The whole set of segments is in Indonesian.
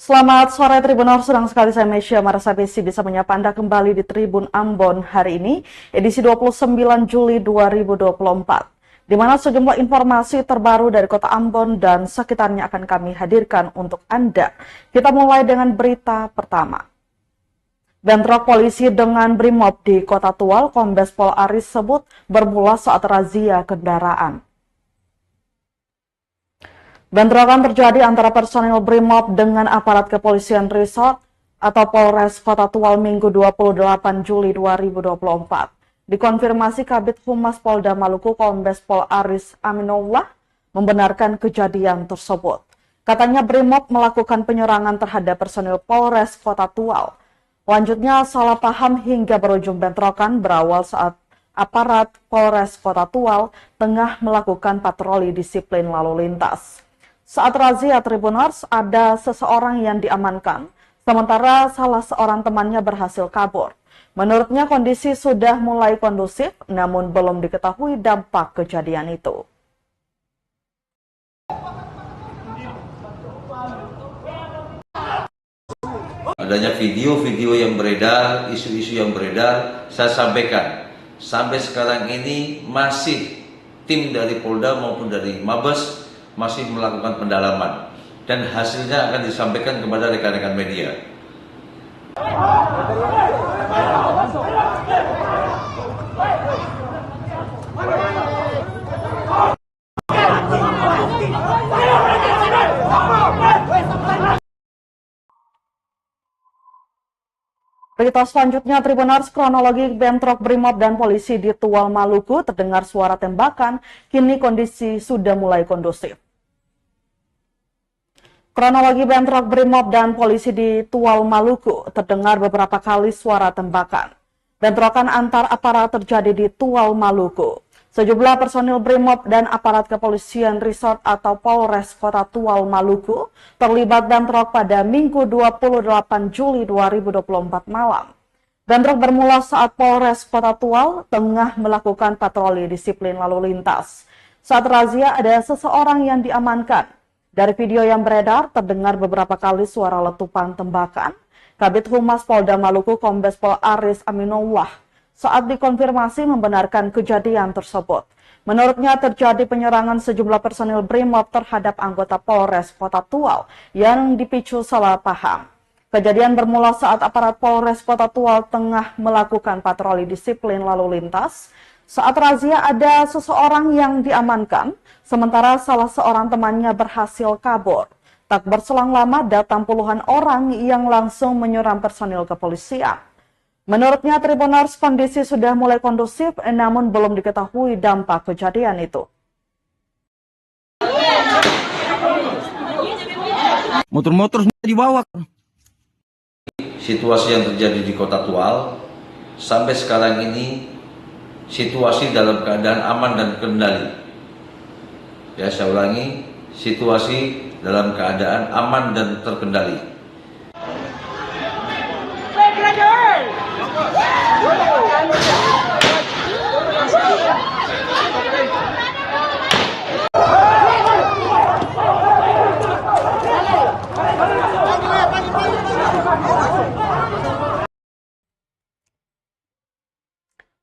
Selamat sore Tribuners, senang sekali saya Mesya Marasabesi bisa menyapa Anda kembali di Tribun Ambon hari ini, edisi 29 Juli 2024, di mana sejumlah informasi terbaru dari kota Ambon dan sekitarnya akan kami hadirkan untuk Anda. Kita mulai dengan berita pertama. Bentrok polisi dengan Brimob di Kota Tual, Kombes Pol Aris sebut bermula saat razia kendaraan. Bentrokan terjadi antara personil Brimob dengan aparat kepolisian resort atau Polres Kota Tual Minggu 28 Juli 2024. Dikonfirmasi Kabid Humas Polda Maluku Kombes Pol Aris Aminullah membenarkan kejadian tersebut. Katanya Brimob melakukan penyerangan terhadap personil Polres Kota Tual. Lanjutnya salah paham hingga berujung bentrokan berawal saat aparat Polres Kota Tual tengah melakukan patroli disiplin lalu lintas. Saat razia Tribuners, ada seseorang yang diamankan, sementara salah seorang temannya berhasil kabur. Menurutnya kondisi sudah mulai kondusif, namun belum diketahui dampak kejadian itu. Adanya video-video yang beredar, isu-isu yang beredar, saya sampaikan. Sampai sekarang ini masih tim dari Polda maupun dari Mabes masih melakukan pendalaman dan hasilnya akan disampaikan kepada rekan-rekan media. Berita selanjutnya, Tribuners, kronologi bentrok Brimob dan polisi di Tual Maluku terdengar suara tembakan, kini kondisi sudah mulai kondusif. Kronologi bentrok Brimob dan polisi di Tual Maluku terdengar beberapa kali suara tembakan. Bentrokan antar aparat terjadi di Tual Maluku. Sejumlah personil Brimob dan aparat kepolisian resort atau Polres Kota Tual Maluku terlibat bentrok pada Minggu 28 Juli 2024 malam. Bentrok bermula saat Polres Kota Tual tengah melakukan patroli disiplin lalu lintas. Saat razia ada seseorang yang diamankan. Dari video yang beredar terdengar beberapa kali suara letupan tembakan. Kabid Humas Polda Maluku Kombes Pol Aris Aminullah saat dikonfirmasi membenarkan kejadian tersebut. Menurutnya terjadi penyerangan sejumlah personil Brimob terhadap anggota Polres Kota Tual yang dipicu salah paham. Kejadian bermula saat aparat Polres Kota Tual tengah melakukan patroli disiplin lalu lintas. Saat razia ada seseorang yang diamankan, sementara salah seorang temannya berhasil kabur. Tak berselang lama datang puluhan orang yang langsung menyerang personil kepolisian. Menurutnya Tribuners, kondisi sudah mulai kondusif namun belum diketahui dampak kejadian itu. Motor-motor dibawa. Situasi yang terjadi di Kota Tual sampai sekarang ini situasi dalam keadaan aman dan terkendali. Ya, saya ulangi, situasi dalam keadaan aman dan terkendali.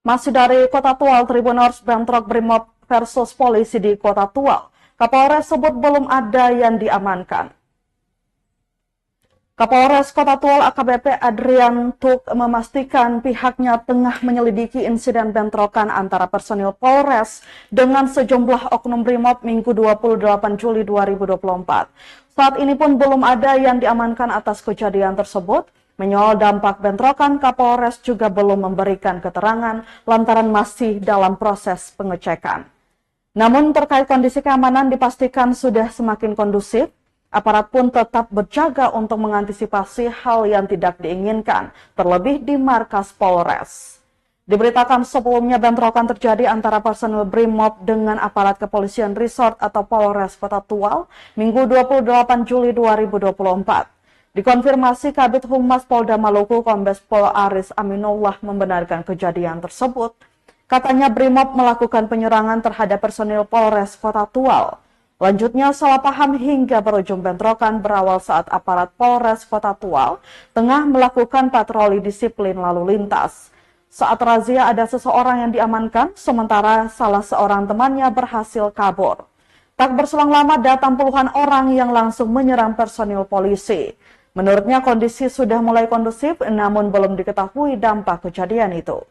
Masih dari Kota Tual, Tribuners, bentrok Brimob versus polisi di Kota Tual. Kapolres sebut belum ada yang diamankan. Kapolres Kota Tual AKBP Adrian Tuk memastikan pihaknya tengah menyelidiki insiden bentrokan antara personil Polres dengan sejumlah oknum Brimob Minggu 28 Juli 2024. Saat ini pun belum ada yang diamankan atas kejadian tersebut. Menyoal dampak bentrokan, Kapolres juga belum memberikan keterangan lantaran masih dalam proses pengecekan. Namun terkait kondisi keamanan dipastikan sudah semakin kondusif, aparat pun tetap berjaga untuk mengantisipasi hal yang tidak diinginkan, terlebih di markas Polres. Diberitakan sebelumnya bentrokan terjadi antara personil Brimob dengan aparat kepolisian resort atau Polres Kota Tual, Minggu 28 Juli 2024. Dikonfirmasi Kabid Humas Polda Maluku Kombes Pol Aris Aminullah membenarkan kejadian tersebut. Katanya Brimob melakukan penyerangan terhadap personil Polres Kota Tual. Lanjutnya, salah paham hingga berujung bentrokan berawal saat aparat Polres Kota Tual tengah melakukan patroli disiplin lalu lintas. Saat razia ada seseorang yang diamankan, sementara salah seorang temannya berhasil kabur. Tak berselang lama datang puluhan orang yang langsung menyerang personil polisi. Menurutnya kondisi sudah mulai kondusif, namun belum diketahui dampak kejadian itu.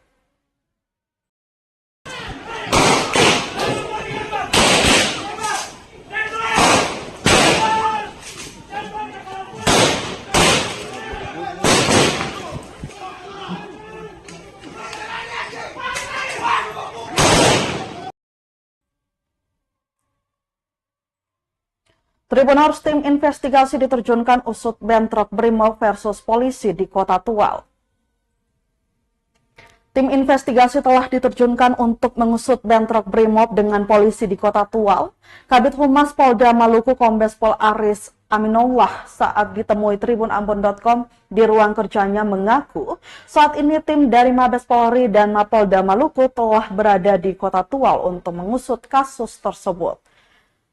Tribunars tim investigasi diterjunkan usut bentrok Brimob versus polisi di Kota Tual. Tim investigasi telah diterjunkan untuk mengusut bentrok Brimob dengan polisi di Kota Tual. Kabid Humas Polda Maluku Kombes Pol Aris Aminullah saat ditemui tribunambon.com di ruang kerjanya mengaku saat ini tim dari Mabes Polri dan Mapolda Maluku telah berada di Kota Tual untuk mengusut kasus tersebut.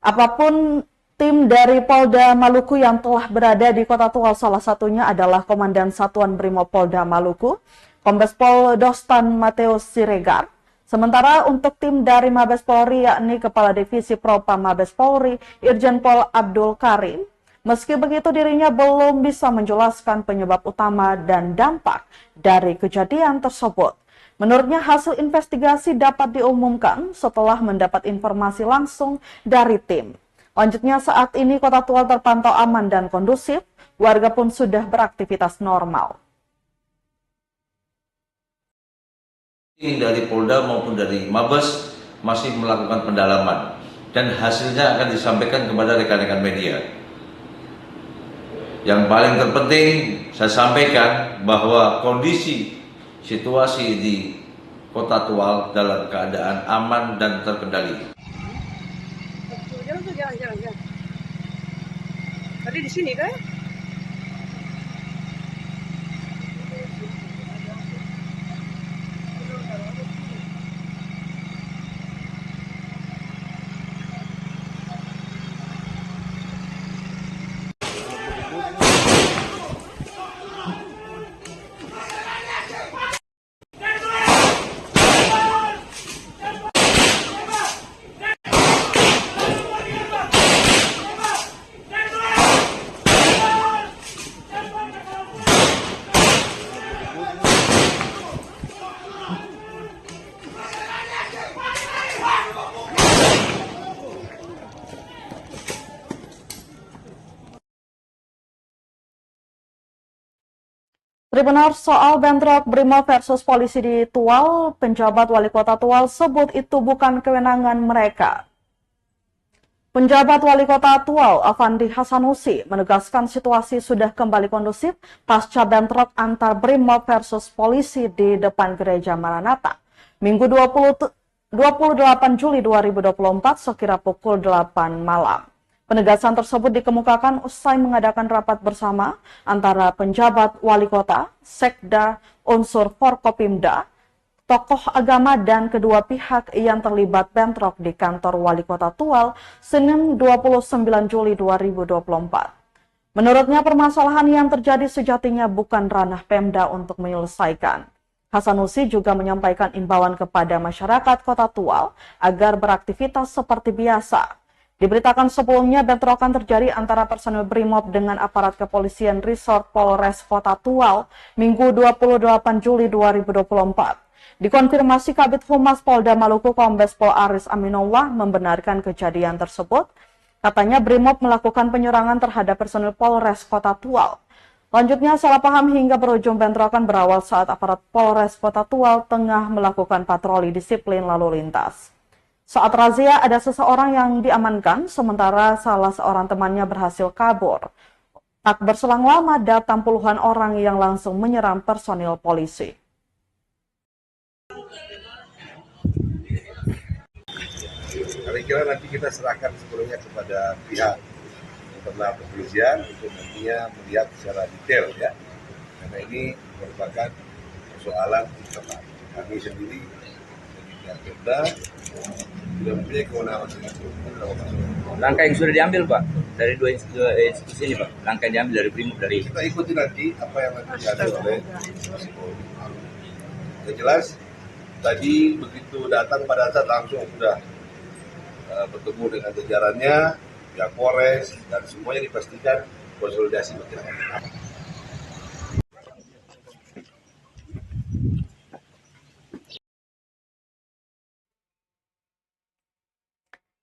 Apapun tim dari Polda Maluku yang telah berada di Kota Tual, salah satunya adalah Komandan Satuan Brimob Polda Maluku, Kombes Pol Dostan Mateus Siregar. Sementara untuk tim dari Mabes Polri yakni Kepala Divisi Propam Mabes Polri, Irjen Pol Abdul Karim. Meski begitu dirinya belum bisa menjelaskan penyebab utama dan dampak dari kejadian tersebut. Menurutnya hasil investigasi dapat diumumkan setelah mendapat informasi langsung dari tim. Lanjutnya saat ini Kota Tual terpantau aman dan kondusif, warga pun sudah beraktivitas normal. Tim dari Polda maupun dari Mabes masih melakukan pendalaman dan hasilnya akan disampaikan kepada rekan-rekan media. Yang paling terpenting saya sampaikan bahwa kondisi situasi di Kota Tual dalam keadaan aman dan terkendali. Jalan. Tadi di sini kan? Tribunars soal bentrok Brimob versus polisi di Tual, penjabat wali kota Tual sebut itu bukan kewenangan mereka. Penjabat wali kota Tual, Afandi Hasanusi, menegaskan situasi sudah kembali kondusif pasca bentrok antar Brimob versus polisi di depan Gereja Maranatha. Minggu 28 Juli 2024 sekira pukul 8 malam. Penegasan tersebut dikemukakan usai mengadakan rapat bersama antara penjabat wali kota, sekda, unsur Forkopimda, tokoh agama dan kedua pihak yang terlibat bentrok di kantor wali kota Tual, Senin 29 Juli 2024. Menurutnya permasalahan yang terjadi sejatinya bukan ranah Pemda untuk menyelesaikan. Hasanusi juga menyampaikan imbauan kepada masyarakat kota Tual agar beraktivitas seperti biasa. Diberitakan sebelumnya bentrokan terjadi antara personel Brimob dengan aparat kepolisian Resort Polres Kota Tual Minggu 28 Juli 2024. Dikonfirmasi Kabid Humas Polda Maluku Kombes Pol Aris Aminullah membenarkan kejadian tersebut. Katanya Brimob melakukan penyerangan terhadap personel Polres Kota Tual. Lanjutnya salah paham hingga berujung bentrokan berawal saat aparat Polres Kota Tual tengah melakukan patroli disiplin lalu lintas. Saat razia ada seseorang yang diamankan, sementara salah seorang temannya berhasil kabur. Tak berselang lama datang puluhan orang yang langsung menyerang personil polisi. Saya kira nanti kita serahkan sepenuhnya kepada pihak internal kepolisian untuk nantinya melihat secara detail ya. Karena ini merupakan persoalan internal. Kami sendiri dari pihak Pemda tidak mempunyai kewenangan untuk itu. Langkah yang sudah diambil Pak dari dua institusi ini Pak, langkah yang diambil dari Brimob dari Kita ikuti nanti apa yang nanti diambil oleh institusi Polri. Yang jelas tadi begitu datang pada saat langsung sudah bertemu dengan jajarannya, pihak Polres dan semuanya dipastikan konsolidasi berjalan.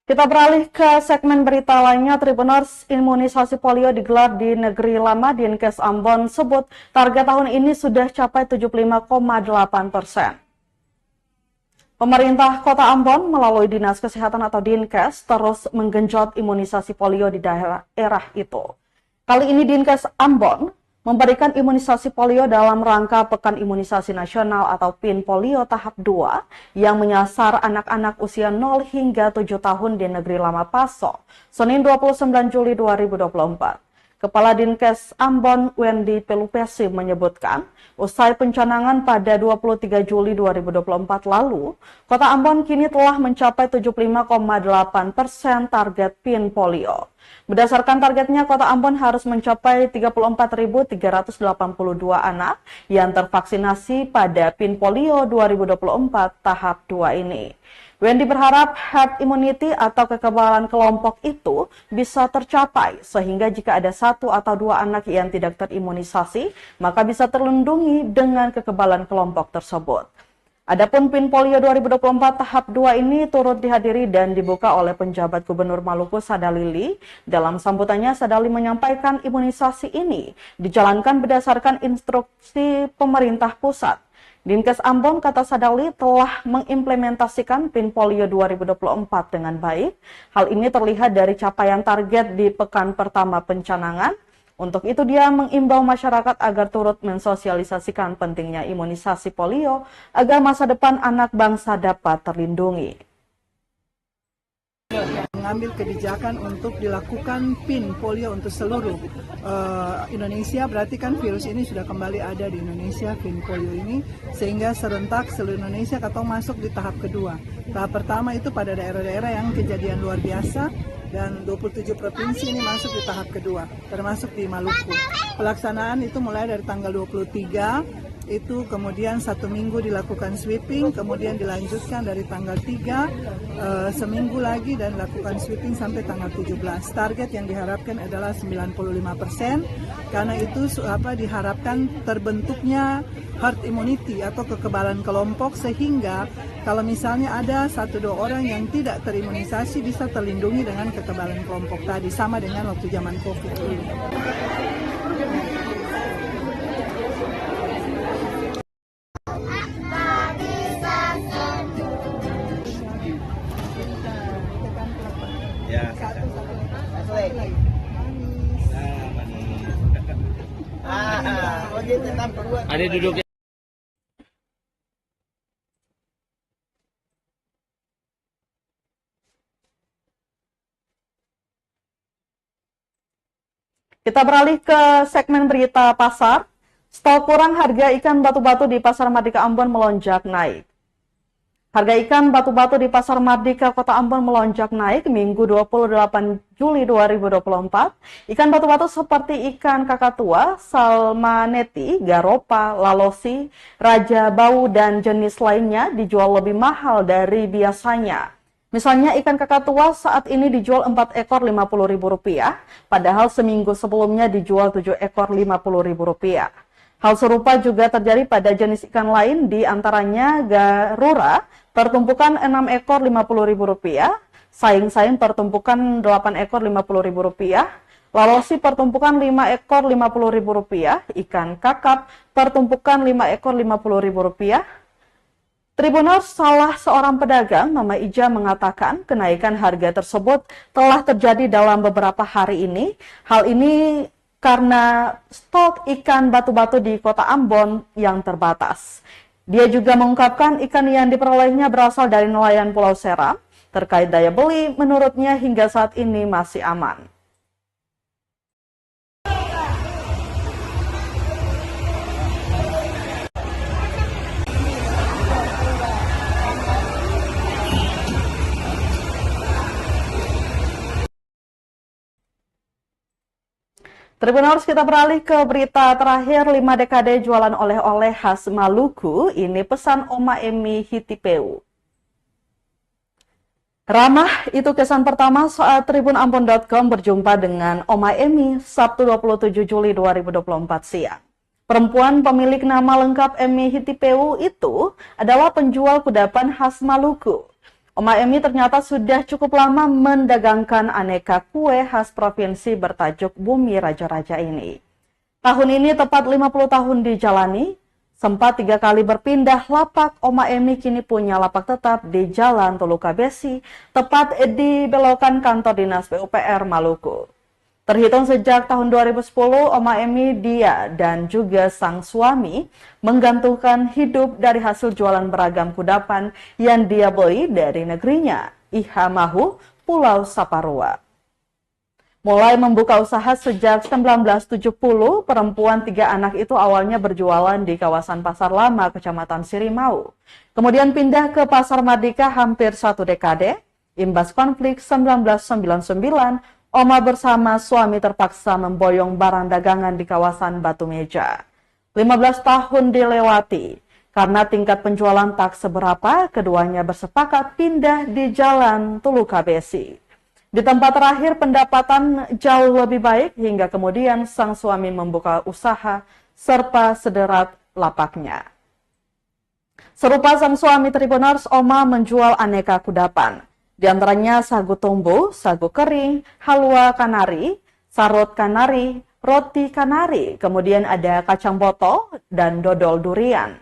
Kita beralih ke segmen berita lainnya. Tribuners, imunisasi polio digelar di Negeri Lama. Dinkes Ambon sebut target tahun ini sudah capai 75,8%. Pemerintah Kota Ambon melalui Dinas Kesehatan atau Dinkes terus menggenjot imunisasi polio di daerah itu. Kali ini Dinkes Ambon memberikan imunisasi polio dalam rangka Pekan Imunisasi Nasional atau PIN Polio tahap 2 yang menyasar anak-anak usia 0 hingga 7 tahun di Negeri Lama Paso, Senin 29 Juli 2024. Kepala Dinkes Ambon Wendy Pelupesi menyebutkan, usai pencanangan pada 23 Juli 2024 lalu, Kota Ambon kini telah mencapai 75,8% target PIN polio. Berdasarkan targetnya, Kota Ambon harus mencapai 34.382 anak yang tervaksinasi pada PIN polio 2024 tahap 2 ini. Wendy berharap herd immunity atau kekebalan kelompok itu bisa tercapai sehingga jika ada 1 atau 2 anak yang tidak terimunisasi, maka bisa terlindungi dengan kekebalan kelompok tersebut. Adapun PIN Polio 2024 tahap 2 ini turut dihadiri dan dibuka oleh penjabat Gubernur Maluku Sadalili. Dalam sambutannya, Sadali menyampaikan imunisasi ini dijalankan berdasarkan instruksi pemerintah pusat. Dinkes Ambon, kata Sadali, telah mengimplementasikan PIN Polio 2024 dengan baik. Hal ini terlihat dari capaian target di pekan pertama pencanangan. Untuk itu dia mengimbau masyarakat agar turut mensosialisasikan pentingnya imunisasi polio agar masa depan anak bangsa dapat terlindungi. Mengambil kebijakan untuk dilakukan PIN polio untuk seluruh Indonesia, berarti kan virus ini sudah kembali ada di Indonesia, PIN polio ini, sehingga serentak seluruh Indonesia atau masuk di tahap kedua. Tahap pertama itu pada daerah-daerah yang kejadian luar biasa, dan 27 provinsi ini masuk di tahap kedua, termasuk di Maluku. Pelaksanaan itu mulai dari tanggal 23, itu kemudian 1 minggu dilakukan sweeping, kemudian dilanjutkan dari tanggal 3, seminggu lagi dan lakukan sweeping sampai tanggal 17. Target yang diharapkan adalah 95%, karena itu diharapkan terbentuknya herd immunity atau kekebalan kelompok, sehingga kalau misalnya ada 1-2 orang yang tidak terimunisasi bisa terlindungi dengan kekebalan kelompok tadi, sama dengan waktu zaman COVID ini. ada duduk. Kita beralih ke segmen berita pasar. Stok kurang harga ikan batu-batu di Pasar Mardika Ambon melonjak naik. Harga ikan batu-batu di Pasar Mardika Kota Ambon melonjak naik Minggu 28 Juli 2024. Ikan batu-batu seperti ikan kakatua, salmaneti, garopa, lalosi, raja bau, dan jenis lainnya dijual lebih mahal dari biasanya. Misalnya ikan kakatua saat ini dijual 4 ekor Rp50.000, padahal seminggu sebelumnya dijual 7 ekor Rp50.000. Hal serupa juga terjadi pada jenis ikan lain, di antaranya garura, pertumpukan 6 ekor Rp50.000, saing-saing pertumpukan 8 ekor Rp50.000, lalosi pertumpukan 5 ekor Rp50.000, ikan kakap pertumpukan 5 ekor Rp50.000. Tribuners, salah seorang pedagang, Mama Ija, mengatakan kenaikan harga tersebut telah terjadi dalam beberapa hari ini. Hal ini karena stok ikan batu-batu di Kota Ambon yang terbatas. Dia juga mengungkapkan ikan yang diperolehnya berasal dari nelayan Pulau Seram. Terkait daya beli, menurutnya hingga saat ini masih aman. Tribuners, kita beralih ke berita terakhir. 5 dekade jualan oleh-oleh khas Maluku. Ini pesan Oma Emi Hitipeu. Ramah, itu kesan pertama saat tribunambon.com berjumpa dengan Oma Emi Sabtu 27 Juli 2024 siang. Perempuan pemilik nama lengkap Emi Hitipeu itu adalah penjual kudapan khas Maluku. Oma Emi ternyata sudah cukup lama mendagangkan aneka kue khas provinsi bertajuk Bumi Raja-Raja ini. Tahun ini tepat 50 tahun dijalani, sempat 3 kali berpindah lapak, Oma Emi kini punya lapak tetap di Jalan Toluka Besi, tepat di belokan kantor dinas PUPR Maluku. Terhitung sejak tahun 2010, Oma Emi, dia dan juga sang suami menggantungkan hidup dari hasil jualan beragam kudapan yang dia beli dari negerinya, Iha Mahu, Pulau Saparua. Mulai membuka usaha sejak 1970, perempuan 3 anak itu awalnya berjualan di kawasan Pasar Lama, Kecamatan Sirimau. Kemudian pindah ke Pasar Mardika hampir 1 dekade. Imbas konflik 1999, Oma bersama suami terpaksa memboyong barang dagangan di kawasan Batu Meja. 15 tahun dilewati. Karena tingkat penjualan tak seberapa, keduanya bersepakat pindah di Jalan Toluka Besi. Di tempat terakhir pendapatan jauh lebih baik, hingga kemudian sang suami membuka usaha serta sederat lapaknya. Serupa sang suami Tribuners, Oma menjual aneka kudapan. Di antaranya sagu tumbu, sagu kering, halwa kanari, sarut kanari, roti kanari, kemudian ada kacang botol dan dodol durian.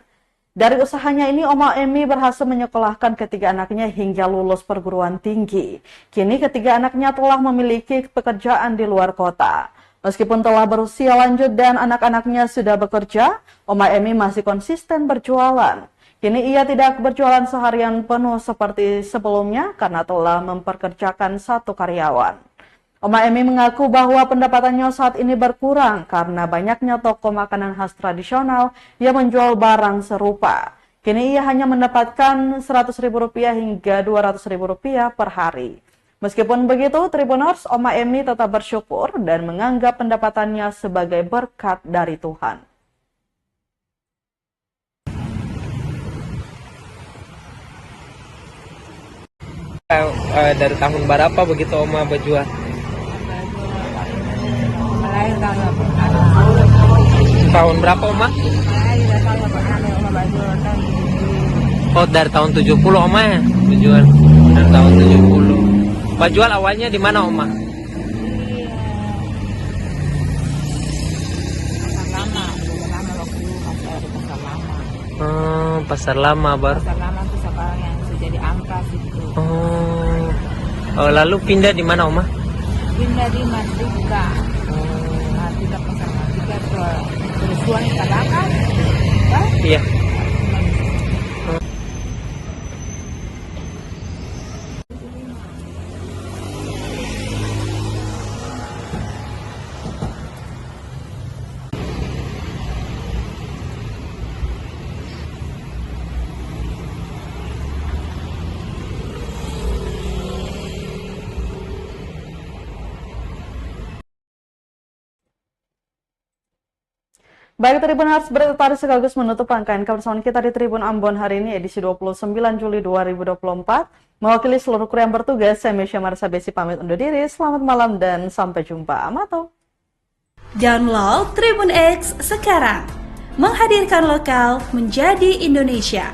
Dari usahanya ini, Oma Emi berhasil menyekolahkan ketiga anaknya hingga lulus perguruan tinggi. Kini ketiga anaknya telah memiliki pekerjaan di luar kota. Meskipun telah berusia lanjut dan anak-anaknya sudah bekerja, Oma Emi masih konsisten berjualan. Kini ia tidak berjualan seharian penuh seperti sebelumnya karena telah memperkerjakan 1 karyawan. Oma Emi mengaku bahwa pendapatannya saat ini berkurang karena banyaknya toko makanan khas tradisional yang menjual barang serupa. Kini ia hanya mendapatkan Rp100.000 hingga Rp200.000 per hari. Meskipun begitu, Tribuners, Oma Emi tetap bersyukur dan menganggap pendapatannya sebagai berkat dari Tuhan. Dari tahun berapa begitu Oma berjual? Mulai Tahun berapa Oma? Oh, dari tahun 70 Oma ya berjual. Dari tahun 70. Berjual awalnya di mana Oma? Pasar Lama baru. Pasar Lama itu sekarang yang sudah jadi Ampas itu. Oh, lalu pindah di mana Oma? Pindah di Mardika. Mardika Pasar Mardika terus suami katakan. Iya. Baik Tribuners, berita tadi sekaligus menutup rangkaian kebersamaan kita di Tribun Ambon hari ini edisi 29 Juli 2024. Mewakili seluruh kru yang bertugas, saya Mesya Marisa Besi pamit undur diri. Selamat malam dan sampai jumpa. Amato. Download Tribun X sekarang. Menghadirkan lokal menjadi Indonesia.